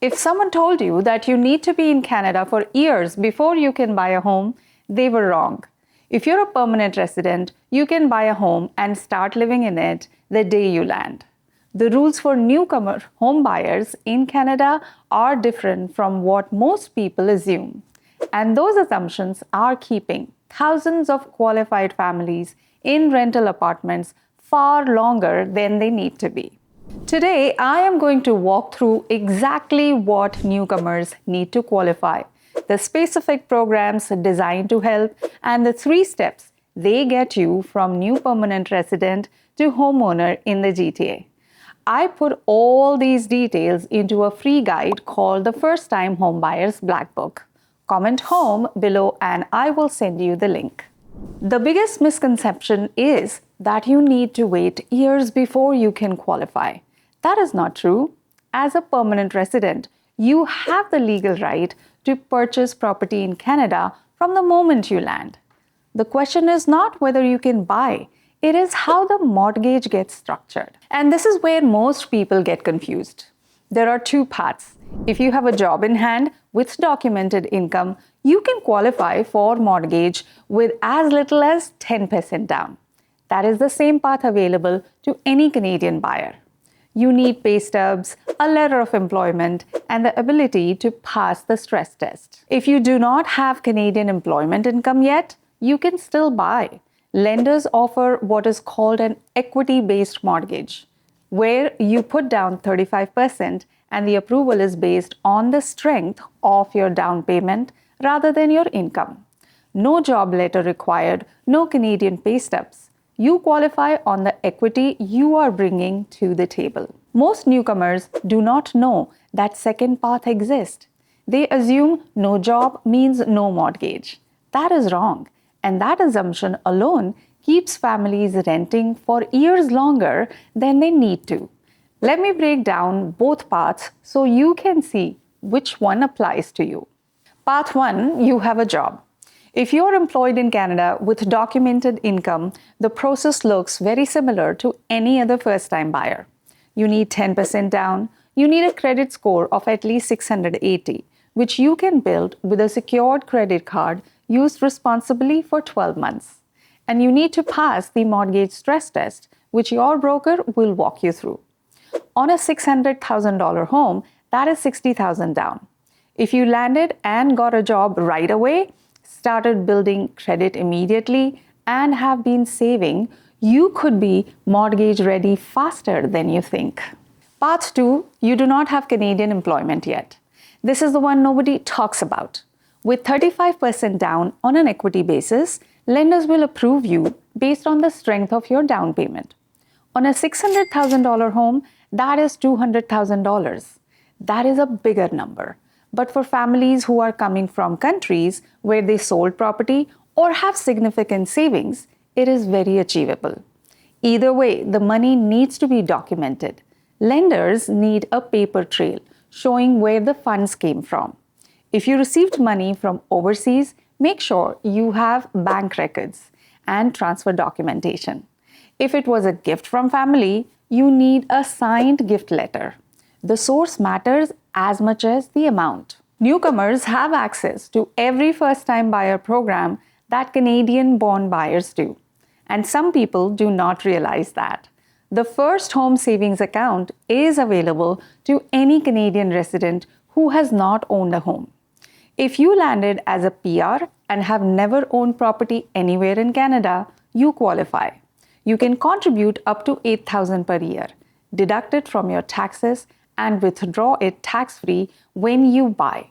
If someone told you that you need to be in Canada for years before you can buy a home, they were wrong. If you're a permanent resident, you can buy a home and start living in it the day you land. The rules for newcomer home buyers in Canada are different from what most people assume. And those assumptions are keeping thousands of qualified families in rental apartments far longer than they need to be. Today, I am going to walk through exactly what newcomers need to qualify, the specific programs designed to help, and the 3 steps they get you from new permanent resident to homeowner in the GTA. I put all these details into a free guide called the First Time Homebuyers Black Book. Comment home below and I will send you the link. The biggest misconception is that you need to wait years before you can qualify. That is not true. As a permanent resident, you have the legal right to purchase property in Canada from the moment you land. The question is not whether you can buy, it is how the mortgage gets structured. And this is where most people get confused. There are 2 paths. If you have a job in hand with documented income, you can qualify for mortgage with as little as 10% down. That is the same path available to any Canadian buyer. You need pay stubs, a letter of employment, and the ability to pass the stress test. If you do not have Canadian employment income yet, you can still buy. Lenders offer what is called an equity-based mortgage, where you put down 35% and the approval is based on the strength of your down payment rather than your income. No job letter required, no Canadian pay stubs. You qualify on the equity you are bringing to the table. Most newcomers do not know that second path exists. They assume no job means no mortgage. That is wrong, and that assumption alone keeps families renting for years longer than they need to. Let me break down both paths so you can see which one applies to you. Path 1, you have a job. If you're employed in Canada with documented income, the process looks very similar to any other first-time buyer. You need 10% down, you need a credit score of at least 680, which you can build with a secured credit card used responsibly for 12 months. And you need to pass the mortgage stress test, which your broker will walk you through. On a $600,000 home, that is $60,000 down. If you landed and got a job right away, started building credit immediately, and have been saving, you could be mortgage ready faster than you think. Path 2, you do not have Canadian employment yet. This is the one nobody talks about. With 35% down on an equity basis, lenders will approve you based on the strength of your down payment. On a $600,000 home, that is $200,000. That is a bigger number. But for families who are coming from countries where they sold property or have significant savings, it is very achievable. Either way, the money needs to be documented. Lenders need a paper trail showing where the funds came from. If you received money from overseas, make sure you have bank records and transfer documentation. If it was a gift from family, you need a signed gift letter. The source matters as much as the amount. Newcomers have access to every first-time buyer program that Canadian-born buyers do. And some people do not realize that. The First Home Savings Account is available to any Canadian resident who has not owned a home. If you landed as a PR and have never owned property anywhere in Canada, you qualify. You can contribute up to $8,000 per year, deduct it from your taxes, and withdraw it tax-free when you buy.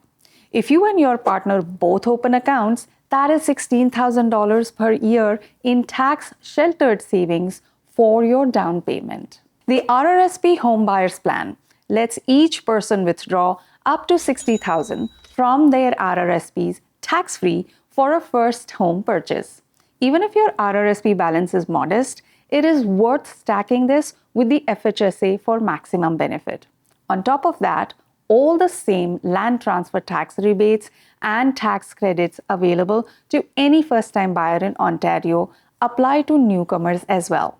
If you and your partner both open accounts, that is $16,000 per year in tax-sheltered savings for your down payment. The RRSP Home Buyers Plan lets each person withdraw up to $60,000 from their RRSPs tax-free for a first home purchase. Even if your RRSP balance is modest, it is worth stacking this with the FHSA for maximum benefit. On top of that, all the same land transfer tax rebates and tax credits available to any first-time buyer in Ontario apply to newcomers as well.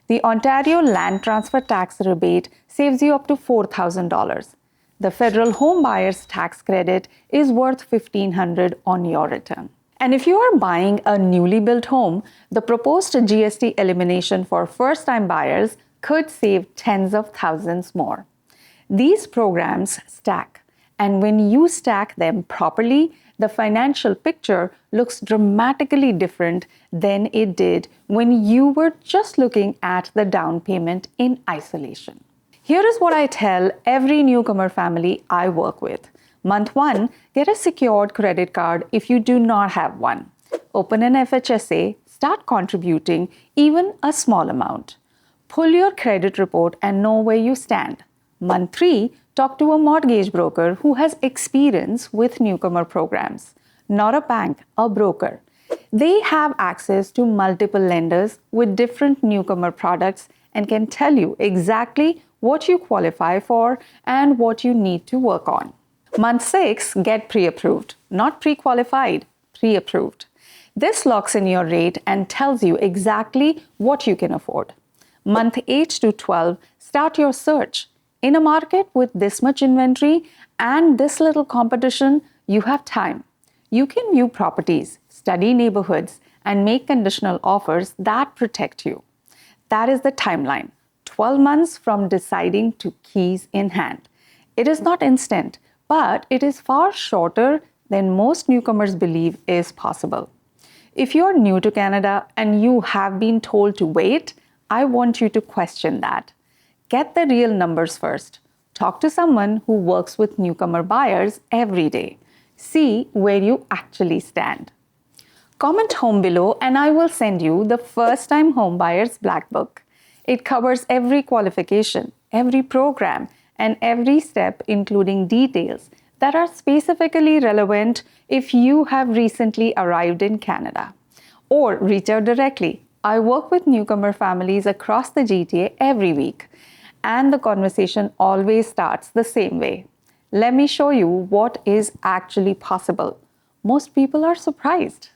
The Ontario land transfer tax rebate saves you up to $4,000. The federal home buyer's tax credit is worth $1,500 on your return. And if you are buying a newly built home, the proposed GST elimination for first-time buyers could save tens of thousands more. These programs stack, and when you stack them properly, the financial picture looks dramatically different than it did when you were just looking at the down payment in isolation. Here is what I tell every newcomer family I work with. Month 1, get a secured credit card if you do not have one. Open an FHSA, start contributing even a small amount. Pull your credit report and know where you stand. Month 3, talk to a mortgage broker who has experience with newcomer programs. Not a bank, a broker. They have access to multiple lenders with different newcomer products and can tell you exactly what you qualify for and what you need to work on. Month 6, get pre-approved. Not pre-qualified, pre-approved. This locks in your rate and tells you exactly what you can afford. Month 8 to 12, start your search. In a market with this much inventory and this little competition, you have time. You can view properties, study neighborhoods, and make conditional offers that protect you. That is the timeline. 12 months from deciding to keys in hand. It is not instant, but it is far shorter than most newcomers believe is possible. If you are new to Canada and you have been told to wait, I want you to question that. Get the real numbers first. Talk to someone who works with newcomer buyers every day. See where you actually stand. Comment home below and I will send you the First-Time Home Buyer's Black Book. It covers every qualification, every program, and every step, including details that are specifically relevant if you have recently arrived in Canada. Or reach out directly. I work with newcomer families across the GTA every week, and the conversation always starts the same way. Let me show you what is actually possible. Most people are surprised.